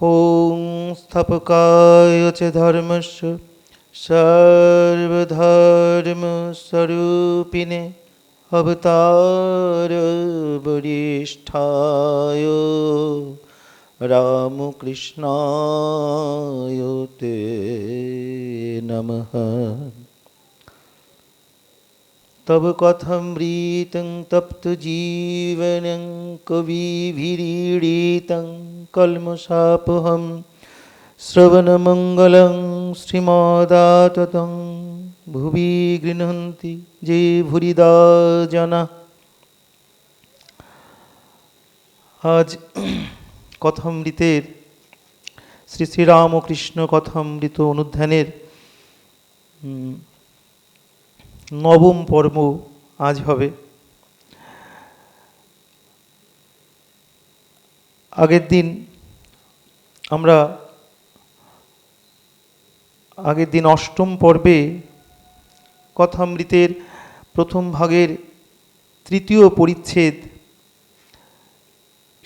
ॐ स्थापकाय च धर्मस्य सर्वधर्मस्वरूपिणे अवतारवरिष्ठाय रामकृष्णाय ते नमः। तव कथमृतं तप्तजीवनं कविभिरीडितं कल्मषापहं श्रवणमङ्गलं श्रीमदाततं भुवि गृह्णन्ति ये भूरिदा जनाः। आज কথামৃতের শ্রী শ্রীরামকৃষ্ণ কথামৃত অনুধ্যানের নবম পর্ব আজ হবে। আগের দিন অষ্টম পর্বে কথামৃতের প্রথম ভাগের তৃতীয় পরিচ্ছেদ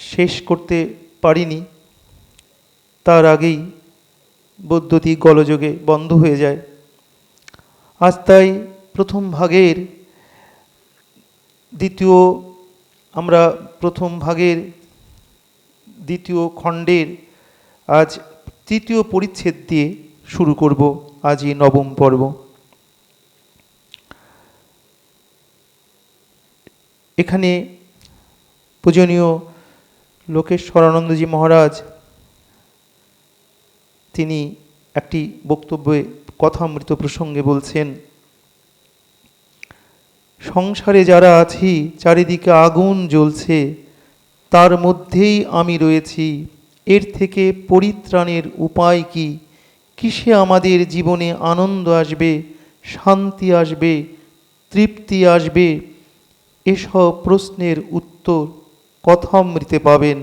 শেষ করতে পারিনি। তার আগেই বৈদ্যুতিক গোলযোগে বন্ধ হয়ে যায়। আজ তাই প্রথম ভাগের দ্বিতীয় খণ্ডের আজ তৃতীয় পরিচ্ছেদ দিয়ে শুরু করব আজই নবম পর্ব। এখানে পূজনীয় লোকেশ্বরানন্দজি মহারাজ তিনি একটি বক্তব্যে কথামৃত প্রসঙ্গে বলছেন, সংসারে যারা আছি চারিদিকে আগুন জ্বলছে, তার মধ্যেই আমি রয়েছি। এর থেকে পরিত্রাণের উপায় কি? কিসে আমাদের জীবনে আনন্দ আসবে, শান্তি আসবে, তৃপ্তি আসবে? এসব প্রশ্নের উত্তর কথামৃতে পাবেন।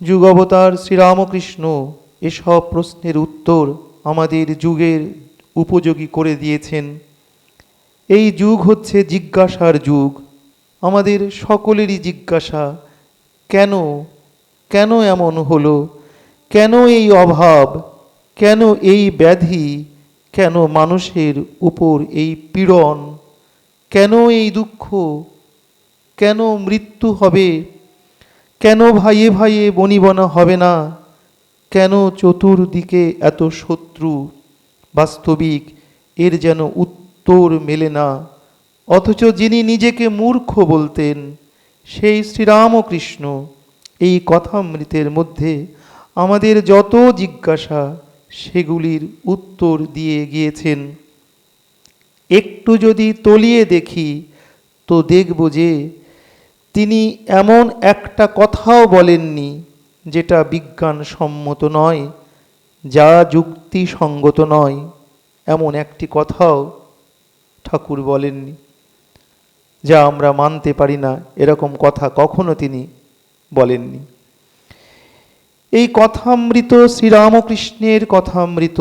যুগাবতার শ্রীরামকৃষ্ণ এসব প্রশ্নের উত্তর আমাদের যুগের উপযোগী করে দিয়েছেন। এই যুগ হচ্ছে জিজ্ঞাসার যুগ। আমাদের সকলেরই জিজ্ঞাসা, কেন কেন এমন হলো? কেন এই অভাব? কেন এই ব্যাধি? কেন মানুষের উপর এই পীড়ন? কেন এই দুঃখ? কেন মৃত্যু হবে? কেন ভাইয়ে ভাইয়ে বনিবনা হবে না? কেন চতুর্দিকে এত শত্রু? বাস্তবিক এর যেন উত্তর মেলে না। অথচ যিনি নিজেকে মূর্খ বলতেন সেই শ্রীরামকৃষ্ণ এই কথামৃতের মধ্যে আমাদের যত জিজ্ঞাসা সেগুলির উত্তর দিয়ে গিয়েছেন। একটু যদি তলিয়ে দেখি তো দেখব যে তিনি এমন একটা কথাও বলেননি যেটা বিজ্ঞানসম্মত নয়, যা যুক্তিসঙ্গত নয়। এমন একটি কথাও ঠাকুর বলেননি, যা আমরা মানতে পারি না, এরকম কথা কখনো তিনি বলেননি। এই কথামৃত শ্রীরামকৃষ্ণের কথামৃত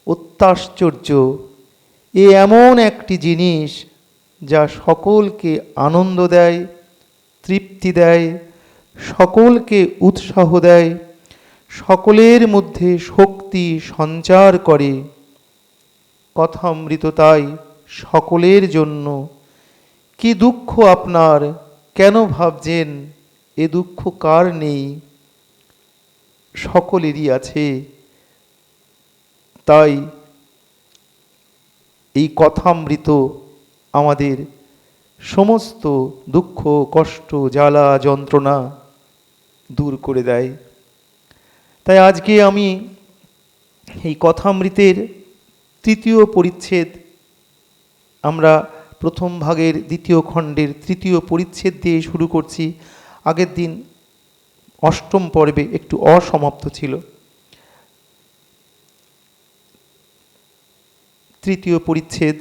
অত্যাশ্চর্য। এ এমন একটি জিনিস যা সকলকে আনন্দ দেয়, তৃপ্তি দেয়, সকলকে উৎসাহ দেয়, সকলের মধ্যে শক্তি সঞ্চার করে। কথামৃত তাই সকলের জন্য। কি দুঃখ আপনার? কেন ভাবছেন এ দুঃখ কার নেই? সকলেরই আছে। তাই এই কথামৃত আমাদের সমস্ত দুঃখ, কষ্ট, জ্বালা, যন্ত্রণা দূর করে দেয়। তাই আজকে আমি এই কথামৃতের তৃতীয় পরিচ্ছেদ, আমরা প্রথম ভাগের দ্বিতীয় খণ্ডের তৃতীয় পরিচ্ছেদ দিয়ে শুরু করছি। আগের দিন অষ্টম পর্বে একটু অসমাপ্ত ছিল। তৃতীয় পরিচ্ছেদ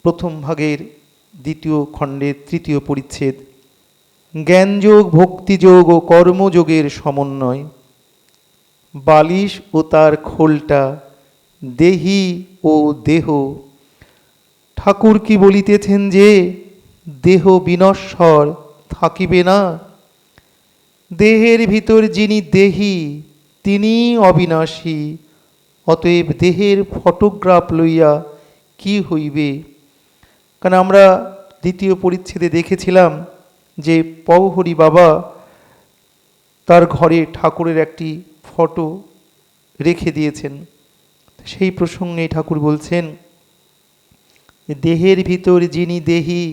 প্রথম ভাগের দ্বিতীয় খণ্ডের তৃতীয় পরিচ্ছেদ, জ্ঞানযোগ, ভক্তিযোগ ও কর্মযোগের সমন্বয়। বালিশ ও তার খোলটা, দেহি ও দেহ। ঠাকুর কি বলিতেছেন যে দেহ বিনশ্বর থাকিবে না? দেহের ভিতর যিনি দেহি তিনি অবিনাশী, অতএব দেহের ফটোগ্রাফ লইয়া কি হইবে। কারণ আমরা দ্বিতীয় পরিচ্ছেদে দেখেছিলাম যে পওহরি বাবা তার ঘরে ঠাকুরের একটি ফটো রেখে দিয়েছেন। সেই প্রসঙ্গে ঠাকুর বলছেন, দেহের ভিতর যিনি দেহি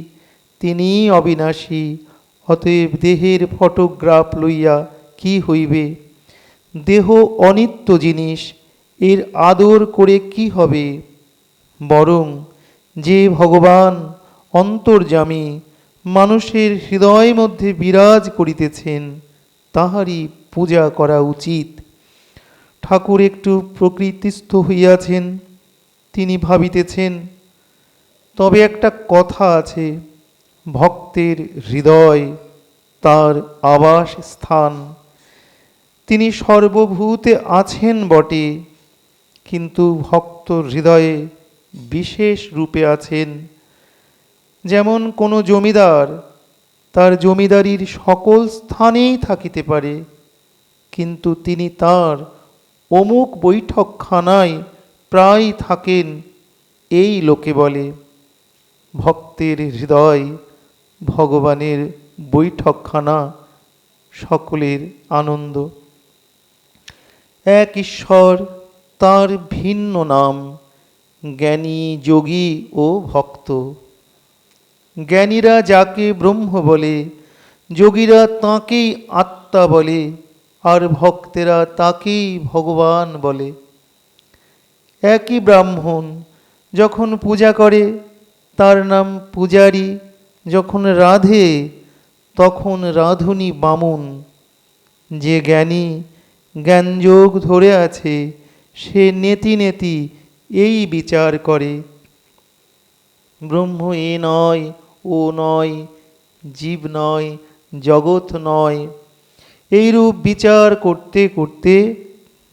তিনি অবিনাশী, অতএব দেহের ফটোগ্রাফ লইয়া কি হইবে। দেহ অনিত্য জিনিস, এর আদর করে কি হবে। বরং যে ভগবান অন্তর্যামী মানুষের হৃদয় মধ্যে বিরাজ করিতেছেন তাহারই পূজা করা উচিত। ঠাকুর একটু প্রকৃতিস্থ হইয়াছেন, তিনি ভাবিতেছেন, তবে একটা কথা আছে, ভক্তের হৃদয় তার আবাস স্থান। তিনি সর্বভূতে আছেন বটে, কিন্তু ভক্ত হৃদয়ে বিশেষ রূপে আছেন। যেমন কোনো জমিদার তার জমিদারির সকল স্থানেই থাকিতে পারে, কিন্তু তিনি তার অমুক বৈঠকখানায় প্রায় থাকেন, এই লোকে বলে। ভক্তের হৃদয় ভগবানের বৈঠকখানা, সকলের আনন্দ। এক ঈশ্বর, তার ভিন্ন নাম, জ্ঞানী, যোগী ও ভক্ত। জ্ঞানীরা যাকে ব্রহ্ম বলে, যোগীরা তাঁকেই আত্মা বলে, আর ভক্তেরা তাকেই ভগবান বলে। একই ব্রাহ্মণ যখন পূজা করে তার নাম পূজারী, যখন রাধে তখন রাধুনী বামুন। যে জ্ঞানী জ্ঞানযোগ ধরে আছে সে নেতি নেতি এই বিচার করে, ব্রহ্ম এ নয়, ও নয়, জীব নয়, জগৎ নয়। এইরূপ বিচার করতে করতে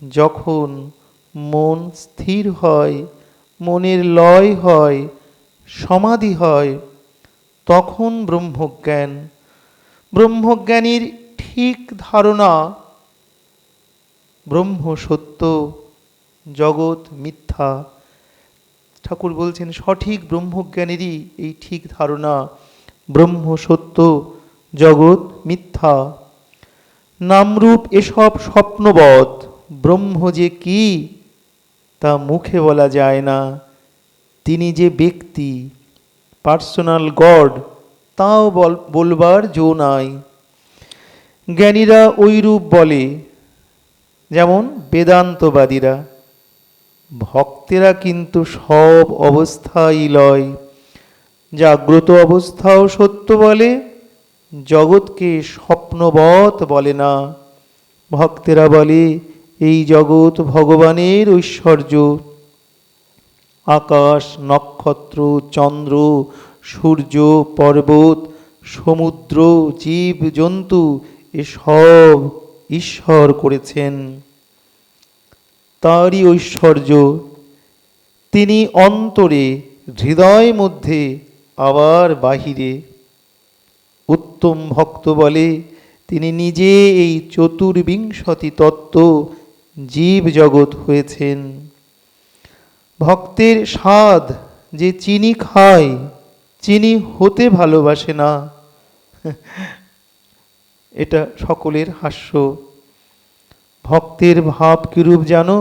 যখন মন স্থির হয়, মনের লয় হয়, সমাধি হয়, তখন ব্রহ্মজ্ঞান। ব্রহ্মজ্ঞানীর ঠিক ধারণা ব্রহ্ম সত্য, জগৎ মিথ্যা। ঠাকুর বলছেন সঠিক ব্রহ্মজ্ঞানেরই এই ঠিক ধারণা, ব্রহ্ম সত্য, জগৎ মিথ্যা। নামরূপ এসব স্বপ্নবৎ, ব্রহ্ম যে কি তা মুখে বলা যায় না। তিনি যে ব্যক্তি, পার্সোনাল গড, তাও বলবার জো নাই। জ্ঞানীরা ওইরূপ বলে, যেমন বেদান্তবাদীরা। ভক্তেরা কিন্তু সব অবস্থাই লয়, জাগ্রত অবস্থাও সত্য বলে, জগৎকে স্বপ্নবৎ বলে না। ভক্তেরা বলে এই জগৎ ভগবানের ঐশ্বর্য। আকাশ, নক্ষত্র, চন্দ্র, সূর্য, পর্বত, সমুদ্র, জীব জন্তু এসব ঈশ্বর করেছেন, তারই ঐশ্বর্য। তিনি অন্তরে, হৃদয় মধ্যে, আবার বাহিরে। উত্তম ভক্ত বলে তিনি নিজে এই চতুর্বিংশতি তত্ত্ব জীব জগৎ হয়েছেন। ভক্তের স্বাদ যে চিনি খায়, চিনি হতে ভালোবাসে না। এটা সকলের হাস্য। ভক্তের ভাব কিরূপ জানো?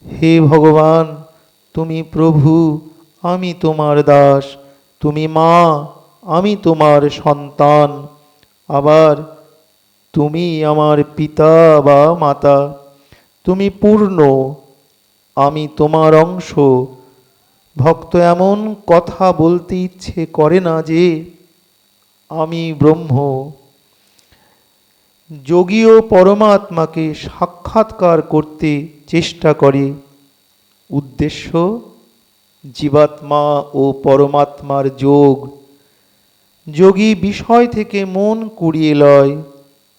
হে ভগবান, তুমি প্রভু, আমি তোমার দাস। তুমি মা, আমি তোমার সন্তান। আবার তুমি আমার পিতা বা মাতা। তুমি পূর্ণ, আমি তোমার অংশ। ভক্ত এমন কথা বলতে ইচ্ছে করে না যে আমি ব্রহ্ম। যোগীও পরমাত্মাকে সাক্ষাৎকার করতে চেষ্টা করে। উদ্দেশ্য জীবাত্মা ও পরমাত্মার যোগ। যোগী বিষয় থেকে মন কুড়িয়ে লয়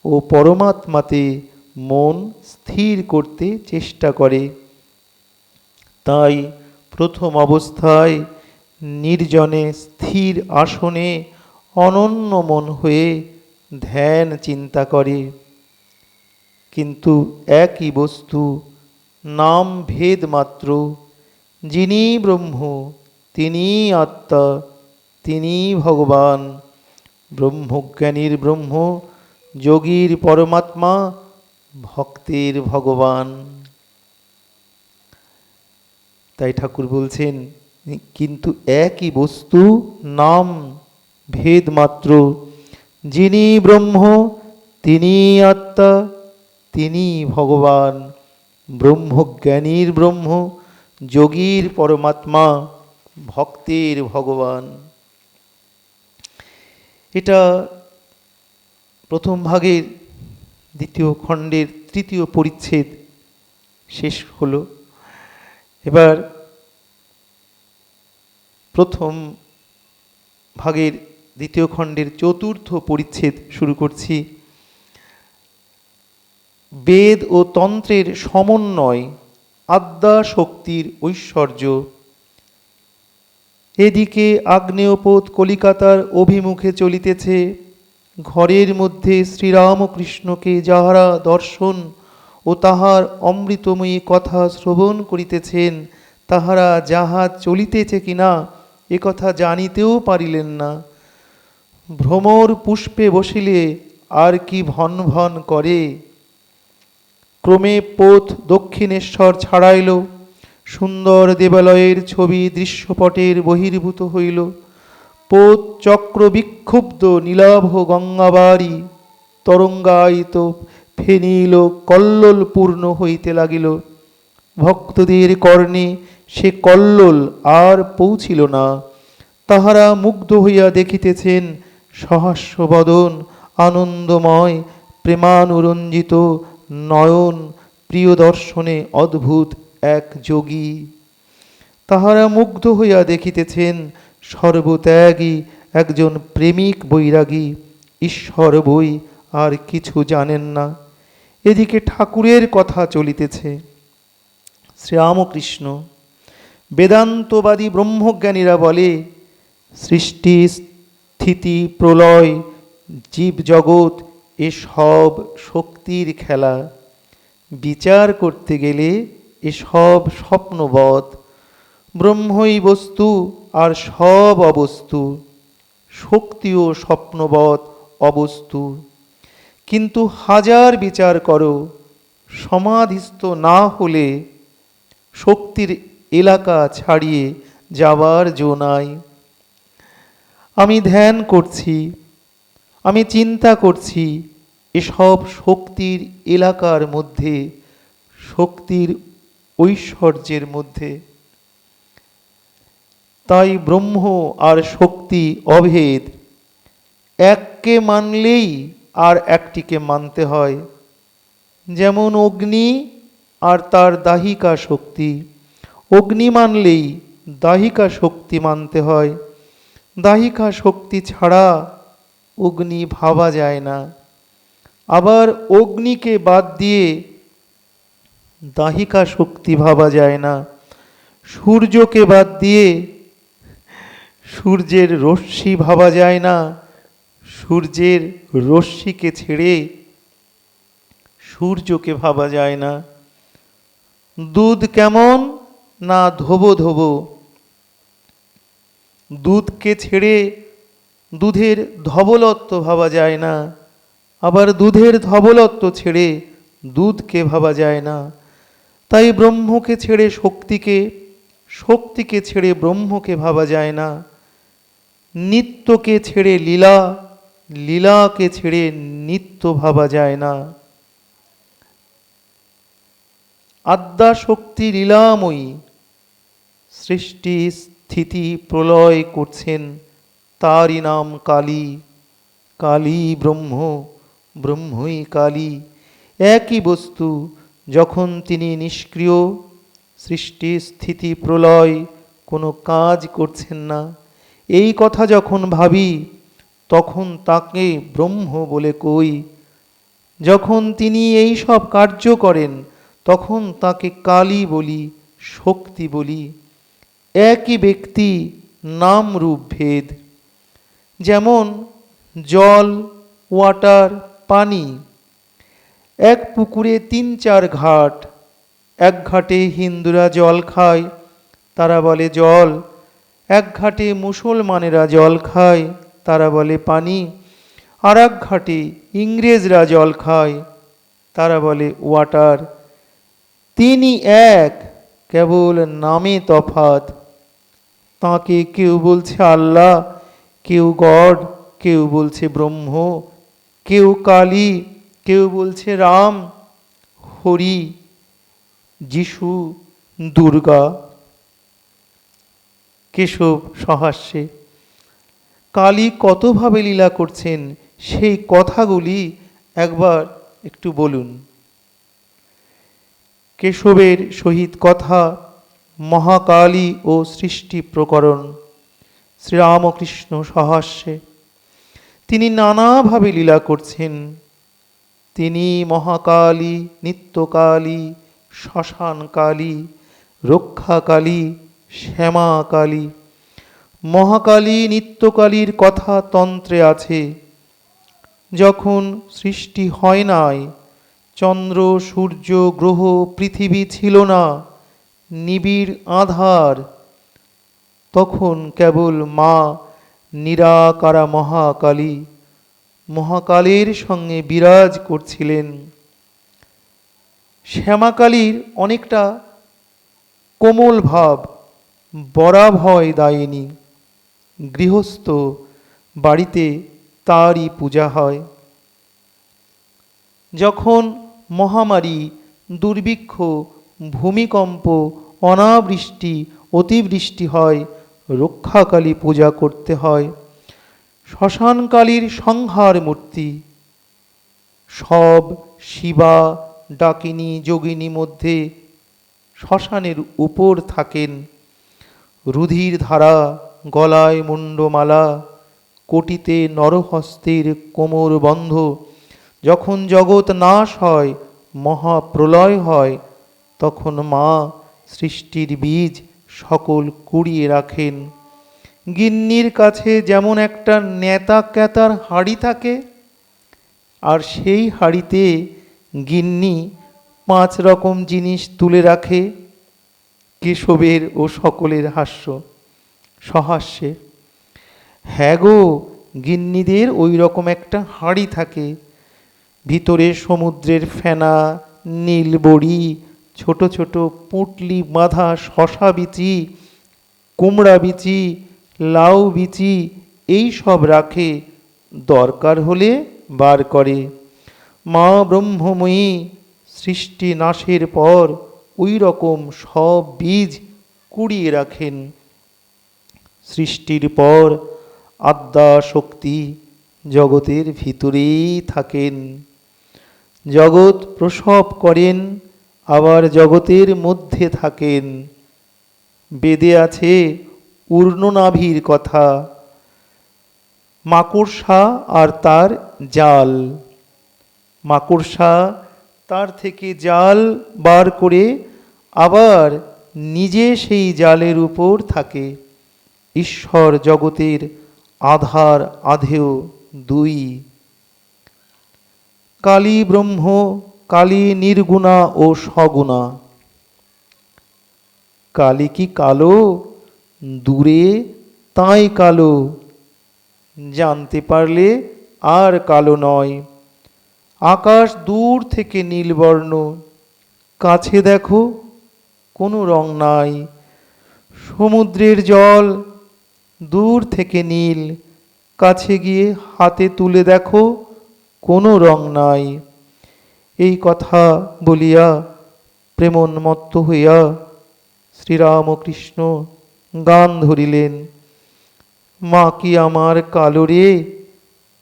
ও পরমাত্মাতে মন স্থির করতে চেষ্টা করে। তাই প্রথম অবস্থায় নির্জনে স্থির আসনে অনন্য মন হয়ে ধ্যান চিন্তা করে। কিন্তু একই বস্তু, নাম ভেদ মাত্র। যিনি ব্রহ্ম তিনি আত্মা, তিনি ভগবান। ব্রহ্মজ্ঞানীর ব্রহ্ম, যোগীর পরমাত্মা, ভক্তের ভগবান। তাই ঠাকুর বলছেন, কিন্তু একই বস্তু, নাম ভেদ মাত্র। যিনি ব্রহ্ম তিনি আত্মা, তিনি ভগবান। ব্রহ্মজ্ঞানীর ব্রহ্ম, যোগীর পরমাত্মা, ভক্তের ভগবান। এটা প্রথম ভাগের দ্বিতীয় খণ্ডের তৃতীয় পরিচ্ছেদ শেষ হলো। এবার প্রথম ভাগের দ্বিতীয় খণ্ডের চতুর্থ পরিচ্ছেদ শুরু করছি। বেদ ও তন্ত্রের সমন্বয়, আদ্যা শক্তির ঐশ্বর্য। এদিকে আগ্নেয়পোত কলিকাতার অভিমুখে চলিতেছে। ঘরের মধ্যে শ্রীরামকৃষ্ণকে যাহারা দর্শন ও তাহার অমৃতময়ী কথা শ্রবণ করিতেছেন, তাহারা জাহাজ চলিতেছে কিনা একথা জানিতেও পারিলেন না। ভ্রমর পুষ্পে বসিলে আর কি ভন ভন করে। ক্রমে পোত দক্ষিণেশ্বর ছাড়াইল। সুন্দর দেবালয়ের ছবি দৃশ্যপটের বহির্ভূত হইল। পোত চক্র বিক্ষুব্ধ নীলাভ গঙ্গাবারী তরঙ্গায়িত ফেনিল কল্লোল পূর্ণ হইতে লাগিল। ভক্তদের কর্ণে সে কল্লোল আর পৌঁছিল না। তাহারা মুগ্ধ হইয়া দেখিতেছেন সহাস্যবদন, আনন্দময়, প্রেমানুরঞ্জিত নয়ন, প্রিয় দর্শনে অদ্ভুত এক যোগী। তাহারা মুগ্ধ হইয়া দেখিতেছেন সর্বত্যাগী একজন প্রেমিক বৈরাগী। ঈশ্বর বই আর কিছু জানেন না। এদিকে ঠাকুরের কথা চলিতেছে। শ্রীরামকৃষ্ণ, বেদান্তবাদী ব্রহ্মজ্ঞানীরা বলে সৃষ্টি স্থিতি প্রলয় জীব জগৎ এসব শক্তির খেলা। বিচার করতে গেলে এসব স্বপ্নবৎ। ব্রহ্মই বস্তু আর সব অবস্তু। শক্তিও স্বপ্নবৎ অবস্তু। কিন্তু হাজার বিচার করো, সমাধিস্থ না হলে শক্তির এলাকা ছাড়িয়ে যাবার জো নাই। আমি ধ্যান করছি, আমি চিন্তা করছি, এসব শক্তির এলাকার মধ্যে, শক্তির ঐশ্বর্যের মধ্যে। তাই ব্রহ্ম আর শক্তি অভেদ। এককে মানলেই আর একটিকে মানতে হয়। যেমন অগ্নি আর তার দাহিকা শক্তি। অগ্নি মানলেই দাহিকা শক্তি মানতে হয়। দাহিকা শক্তি ছাড়া অগ্নি ভাবা যায় না। আবার অগ্নিকে বাদ দিয়ে দাহিকা শক্তি ভাবা যায় না। সূর্যকে বাদ দিয়ে সূর্যের রশ্মি ভাবা যায় না। সূর্যের রশ্মিকে ছেড়ে সূর্যকে ভাবা যায় না। দুধ কেমন না ধোবো ধোবো। দুধকে ছেড়ে দুধের ধবলত্ব ভাবা যায় না। আবার দুধের ধবলত্ব ছেড়ে দুধকে ভাবা যায় না। তাই ব্রহ্মকে ছেড়ে শক্তিকে, শক্তিকে ছেড়ে ব্রহ্মকে ভাবা যায় না। নিত্যকে ছেড়ে লীলা, লীলাকে ছেড়ে নিত্য ভাবা যায় না। আদ্যা শক্তি লীলাময়ী, সৃষ্টি স্থিতি প্রলয় করছেন, তারই নাম কালী। কালী ব্রহ্ম, ব্রহ্মই কালী। একই বস্তু। যখন তিনি নিষ্ক্রিয়, সৃষ্টি স্থিতি প্রলয় কোনো কাজ করছেন না, এই কথা যখন ভাবি তখন তাকে ব্রহ্ম বলে কই। যখন তিনি এই সব কার্য করেন তখন তাকে কালী বলি, শক্তি বলি। একই ব্যক্তি, নাম রূপ ভেদ। যেমন জল, ওয়াটার, পানি এক পুকুরে ৩-৪ ঘাট। এক ঘাটে হিন্দুরা জল খায়, তারা বলে জল। এক ঘাটে মুসলমানেরা জল খায়, তারা বলে পানি। আর এক ঘাটে ইংরেজরা জল খায়, তারা বলে ওয়াটার। তিনি এক, কেবল নামে তফাৎ। তাঁকে কেউ বলছে আল্লাহ, কেউ গড, কেউ বলছে ব্রহ্ম, কেউ কালী, কেউ বলছে রাম, হরি, যিশু, দুর্গা। কেশব সহাস্যে কালী কতভাবে লীলা করছেন সেই কথাগুলি একবার একটু বলুন। কেশবের সহিত কথা, মহাকালী ও সৃষ্টি প্রকরণ। শ্রীরামকৃষ্ণ সহাস্যে তিনি নানাভাবে লীলা করছেন। তিনি মহাকালী, নিত্যকালী, শ্মশানকালী, রক্ষাকালী, শ্যামাকালী। মহাকালী নিত্যকালীর কথা তন্ত্রে আছে। যখন সৃষ্টি হয় নাই, চন্দ্র সূর্য গ্রহ পৃথিবী ছিল না, নিবিড় আধার, তখন কেবল মা নিরাকারা মহাকালী মহাকালের সঙ্গে বিরাজ করছিলেন। শ্যামাকালীর অনেকটা কোমল ভাব, বরাভয় দায়িনী। গৃহস্থ বাড়িতে তারই পূজা হয়। যখন মহামারী, দুর্ভিক্ষ, ভূমিকম্প, অনাবৃষ্টি, অতিবৃষ্টি হয়, রক্ষাকালী পূজা করতে হয়। শ্মশানকালীর সংহার মূর্তি। সব শিবা, ডাকিনী, যোগিনী মধ্যে শ্মশানের উপর থাকেন। রুধির ধারা, গলায় মুন্ডমালা, কোটিতে নরহস্তের কোমর বন্ধ। যখন জগৎ নাশ হয়, মহাপ্রলয় হয়, তখন মা সৃষ্টির বীজ সকল কুড়িয়ে রাখেন। গিন্নির কাছে যেমন একটা নেতা ক্যাতার হাঁড়ি থাকে, আর সেই হাঁড়িতে গিন্নি 5 রকম জিনিস তুলে রাখে। কেশবের ও সকলের হাস্য সহাস্যে হ্যাঁ গো, গিন্নিদের ওই রকম একটা হাঁড়ি থাকে। ভিতরে সমুদ্রের ফেনা, নীলবড়ি, ছোট ছোট পুঁটলি বাঁধা শশা বিচি, কুমড়া বিচি, লাউ বিচি, এই সব রাখে, দরকার হলে বার করে। মা ব্রহ্মময়ী সৃষ্টি নাশের পর ওই রকম সব বীজ কুড়িয়ে রাখেন। সৃষ্টির পর আদ্যা শক্তি জগতের ভিতরেই থাকেন। জগৎ প্রসব করেন, আবার জগতের মধ্যে থাকেন। বেদে আছে ঊর্ণনাভির কথা, মাকড়সা আর তার জাল। মাকড়সা তার থেকে জাল বার করে আবার নিজে সেই জালের উপর থাকে। ঈশ্বর জগতের আধার আধেয় দুই। কালী ব্রহ্ম, কালী নির্গুণা ও সগুণা। কালী কি কালো? দূরে তাই কালো, জানতে পারলে আর কালো নয়। আকাশ দূর থেকে নীলবর্ণ, কাছে দেখো কোনো রং নাই। সমুদ্রের জল দূর থেকে নীল, কাছে গিয়ে হাতে তুলে দেখো কোনো রং নাই। এই কথা বলিয়া প্রেমোন্মত্ত হইয়া শ্রীরামকৃষ্ণ গান ধরিলেন। মা কি আমার কালো রে,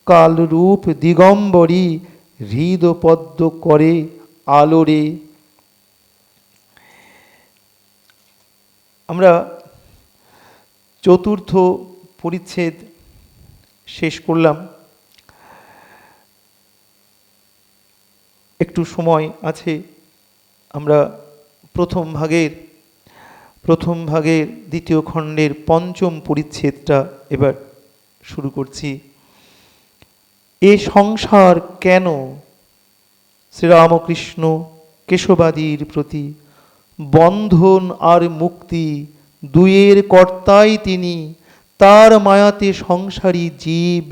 কালরূপ দিগম্বরী, হৃদপদ্ম করে আলো রে। আমরা চতুর্থ পরিচ্ছেদ শেষ করলাম। একটু সময় আছে, আমরা প্রথম ভাগের দ্বিতীয় খণ্ডের পঞ্চম পরিচ্ছেদটা এবার শুরু করছি। এ সংসার কেন? শ্রীরামকৃষ্ণ কেশবাদীর প্রতি। বন্ধন আর মুক্তি দুয়ের কর্তাই তিনি, তার মায়াতে সংসারী জীব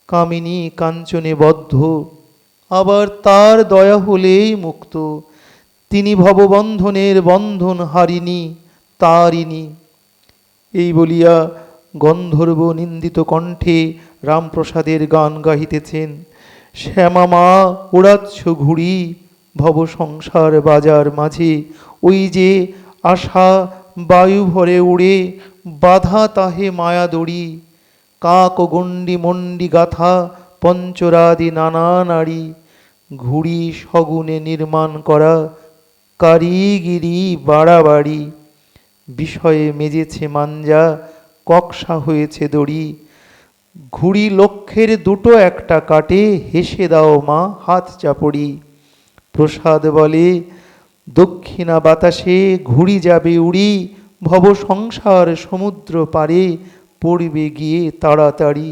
কামিনী কাঞ্চনে বদ্ধ, আবার তার দয়া হলেই মুক্ত। তিনি ভববন্ধনের বন্ধন হারিনি, তারিণী। এই বলিয়া গন্ধর্ব নিন্দিত কণ্ঠে রামপ্রসাদের গান গাহিতেছেন। শ্যামা মা ওড়াচ্ছ ঘুড়ি ভব সংসার বাজার মাঝে, ওই যে আশা বায়ু ভরে উড়ে, বাধা তাহে মায়া দড়ি। কাক গণ্ডি মন্ডি গাথা পঞ্চরাদি নানা নারী, ঘুড়ি সগুণে নির্মাণ করা কারিগিরি বাড়াবাড়ি। বিষয়ে মেজেছে মাঞ্জা, কক্সা হয়েছে দড়ি। ঘুড়ি লক্ষ্যের দুটো একটা কাটে, হেসে দাও মা হাত চাপড়ি। প্রসাদ বলে দক্ষিণা বাতাসে ঘুড়ি যাবে উড়ি, ভব সংসার সমুদ্র পারে পড়বে গিয়ে তাড়াতাড়ি।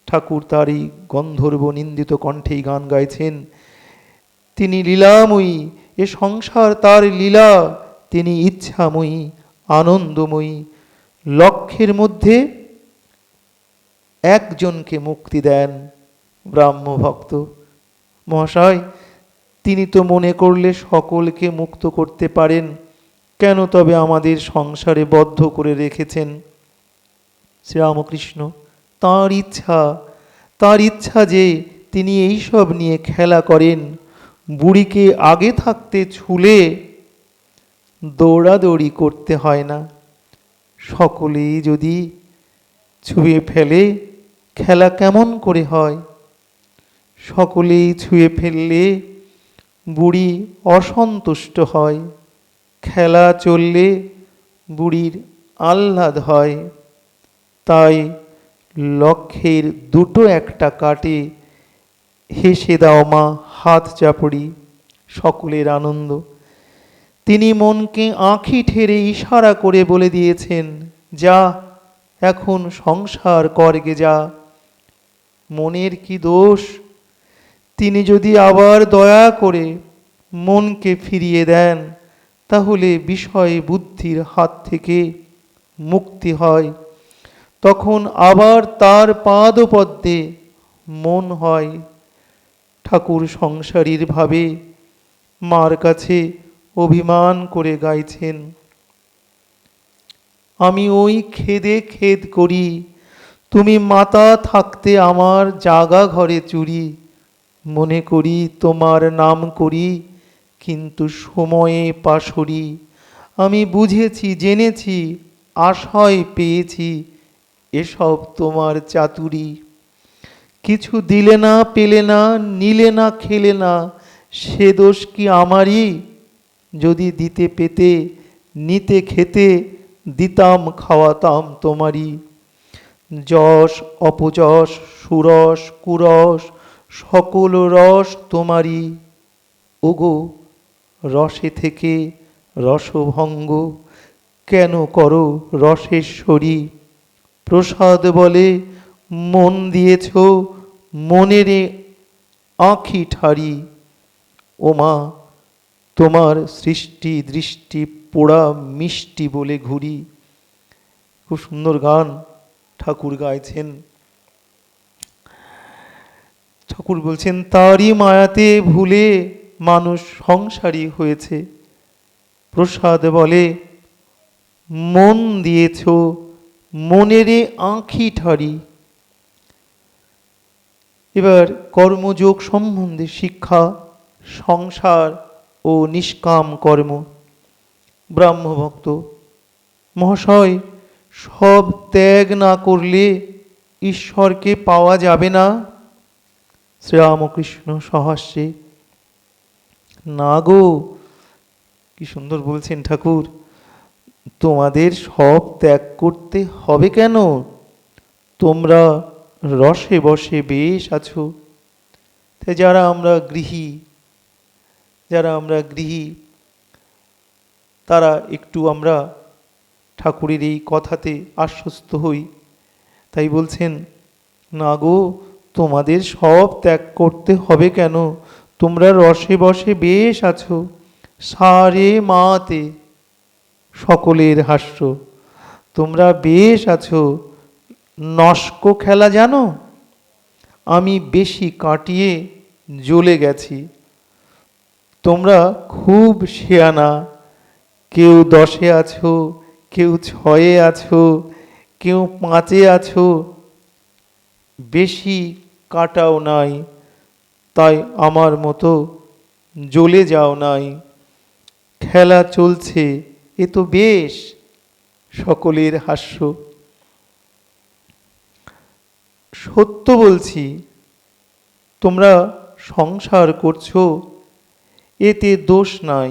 ঠাকুর তারই গন্ধর্ব নিন্দিত কণ্ঠেই গান গাইছেন। তিনি লীলাময়ী, এ সংসার তার লীলা, তিনি ইচ্ছাময়ী আনন্দময়ী। লক্ষ্যের মধ্যে একজনকে মুক্তি দেন, ব্রাহ্মভক্ত মহাশয়। তিনি তো মনে করলে সকলকে মুক্ত করতে পারেন, কেন তবে আমাদের সংসারে বদ্ধ করে রেখেছেন? শ্রীরামকৃষ্ণ তাঁর ইচ্ছা যে তিনি এইসব নিয়ে খেলা করেন। বুড়িকে আগে থাকতে ছুলে দৌড়াদৌড়ি করতে হয় না। সকলেই যদি ছুঁয়ে ফেলে খেলা কেমন করে হয়? সকলেই ছুঁয়ে ফেললে বুড়ি অসন্তুষ্ট হয়, খেলা চললে বুড়ির আহ্লাদ হয়। তাই লক্ষ্যের দুটো একটা কাটে, হেসে দাও মা হাত চাপড়ি, সকলের আনন্দ। তিনি মনকে আঁখি ঠেরে ইশারা করে বলে দিয়েছেন, যা এখন সংসার করগে যা। মনের কি দোষ? তিনি যদি আবার দয়া করে মনকে ফিরিয়ে দেন, তাহলে বিষয় বুদ্ধির হাত থেকে মুক্তি হয়। তখন আবার তার পাদপদ্মে মন হয়। ঠাকুর সংসারীর ভাবে মার কাছে অভিমান করে গাইছেন, আমি ওই খেদে খেদ করি, তুমি মাতা থাকতে আমার জাগা ঘরে চুরি। মনে করি তোমার নাম করি, কিন্তু সময়ে পাশরি। আমি বুঝেছি জেনেছি আশয় পেয়েছি, এসব তোমার চাতুরি। কিছু দিলে না পেলে না, নিলে না খেলে না, সে দোষ কি আমারই? যদি দিতে পেতে নিতে খেতে, দিতাম খাওয়াতাম তোমারই। যশ অপযশ সুরস কুরস সকল রস তোমারই। ওগো রসে থেকে রসভঙ্গ, কেন করো রসেশ্বরী? প্রসাদ বলে মন দিয়েছ, মনেরে আঁখি ঠারি। ও মা তোমার সৃষ্টি দৃষ্টি পোড়া মিষ্টি বলে ঘুরি। খুব সুন্দর গান ঠাকুর গাইছেন। ঠাকুর বলছেন তারই মায়াতে ভুলে মানুষ সংসারী হয়েছে। প্রসাদ বলে মন দিয়েছ, মনেরে আঁখি ঠারি। এবার কর্মযোগ সম্বন্ধে শিক্ষা, সংসার ও নিষ্কাম কর্ম। ব্রাহ্মভক্ত মহাশয়, সব ত্যাগ না করলে ঈশ্বরকে পাওয়া যাবে না? শ্রীরামকৃষ্ণ সহাস্যে, না গো, কি সুন্দর বলছেন ঠাকুর, তোমাদের সব ত্যাগ করতে হবে কেন? তোমরা রসে বসে বেশ আছো। তাই যারা আমরা গৃহী তারা একটু আমরা ঠাকুরের এই কথাতে আশ্বস্ত হই। তাই বলছেন, না গো, তোমাদের সব ত্যাগ করতে হবে কেন? তোমরা রসে বসে বেশ আছো। সারে মাতে, সকলের হাস্য। তোমরা বেশ আছো। নস্ক খেলা জানো? আমি বেশি কাটিয়ে জ্বলে গেছি। তোমরা খুব শেয়ানা। কেউ 10-এ আছো, কেউ 6-এ আছো, কেউ 5-এ আছো। বেশি কাটাও নাই, তাই আমার মতো জ্বলে যাও নাই। খেলা চলছে, এ তো বেশ। সকলের হাস্য। সত্য বলছি, তোমরা সংসার করছো, এতে দোষ নাই।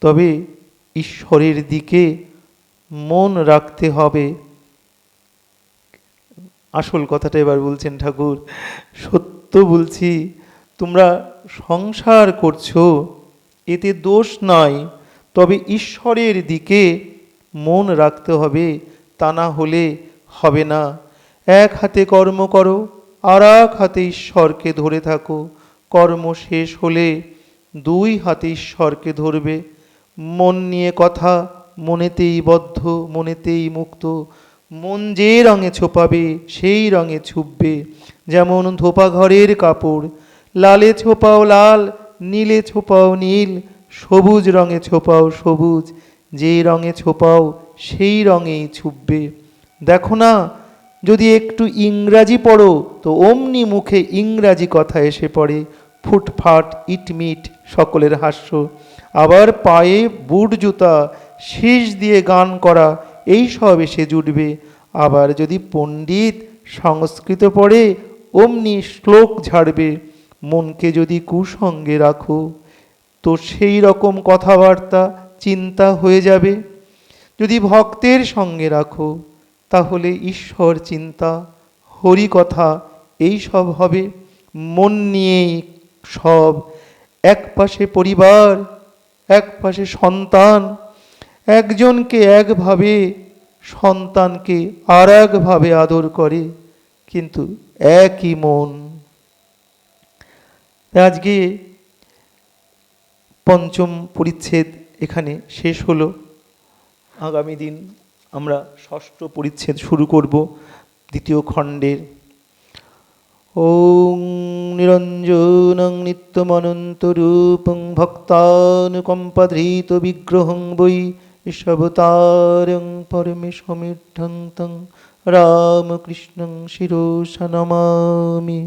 তবে ঈশ্বরের দিকে মন রাখতে হবে। আসল কথাটা এবার বলছেন ঠাকুর। সত্য বলছি, তোমরা সংসার করছো, এতে দোষ নাই। তবে ঈশ্বরের দিকে মন রাখতে হবে, তা না হলে হবে না। এক হাতে কর্ম করো, আর এক হাতে ঈশ্বরকে ধরে থাকো। কর্ম শেষ হলে 2 হাতে ঈশ্বরকে ধরবে। মন নিয়ে কথা, মনেতেই বদ্ধ, মনেতেই মুক্ত। মন যে রঙে ছোপাবে সেই রঙে ছুপবে। যেমন ধোপা ঘরের কাপড়, লালে ছোপাও লাল, নীলে ছোপাও নীল, সবুজ রঙে ছোপাও সবুজ। যে রঙে ছোপাও সেই রঙেই ছুপবে। দেখো না, যদি একটু ইংরাজি পড়ো তো অমনি মুখে ইংরাজি কথা এসে পড়ে। ফুটফাট ইটমিট, সকলের হাস্য। আবার পায়ে বুট জুতা, শীষ দিয়ে গান করা, এই সব এসে জুটবে। আবার যদি পণ্ডিত সংস্কৃত পড়ে অমনি শ্লোক ঝাড়বে। মনকে যদি কুসঙ্গে রাখো তো সেই রকম কথাবার্তা চিন্তা হয়ে যাবে। যদি ভক্তের সঙ্গে রাখো তাহলে ঈশ্বর চিন্তা, হরি কথা এই সব হবে। মন নিয়েই সব। এক পাশে পরিবার, এক পাশে সন্তান। একজনকে একভাবে, সন্তানকে আর একভাবে আদর করে, কিন্তু একই মন। আজকে 5ম পরিচ্ছেদ এখানে শেষ হলো। আগামী দিন আমরা 6ষ্ঠ পরিচ্ছেদ শুরু করব, 2য় খণ্ডের। ওং নিরঞ্জনং নিত্যমনন্তরূপং ভক্তানুকম্পাধৃত বিগ্রহং বৈ ঈশবতারং পরমেশমিঢ্ঢং তং রামকৃষ্ণং শিরসা নমামি।